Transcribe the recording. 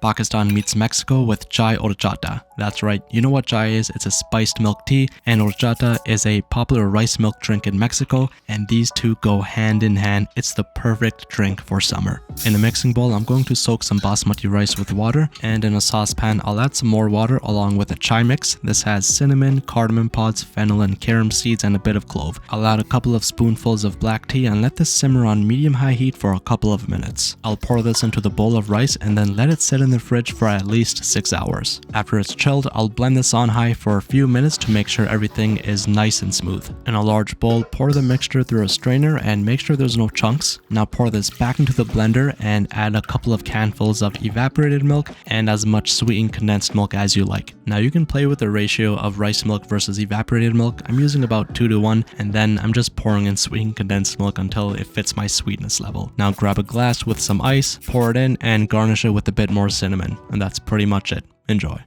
Pakistan meets Mexico with chai horchata. That's right, you know what chai is, it's a spiced milk tea, and horchata is a popular rice milk drink in Mexico, and these two go hand in hand. It's the perfect drink for summer. In a mixing bowl, I'm going to soak some basmati rice with water, and in a saucepan, I'll add some more water along with a chai mix. This has cinnamon, cardamom pods, fennel, and carom seeds, and a bit of clove. I'll add a couple of spoonfuls of black tea and let this simmer on medium-high heat for a couple of minutes. I'll pour this into the bowl of rice and then let it sit in the fridge for at least 6 hours. After it's chilled, I'll blend this on high for a few minutes to make sure everything is nice and smooth. In a large bowl, pour the mixture through a strainer and make sure there's no chunks. Now pour this back into the blender and add a couple of canfuls of evaporated milk and as much sweetened condensed milk as you like. Now you can play with the ratio of rice milk versus evaporated milk. I'm using about 2:1, and then I'm just pouring in sweetened condensed milk until it fits my sweetness level. Now grab a glass with some ice, pour it in, and garnish it with a bit more cinnamon. And that's pretty much it. Enjoy.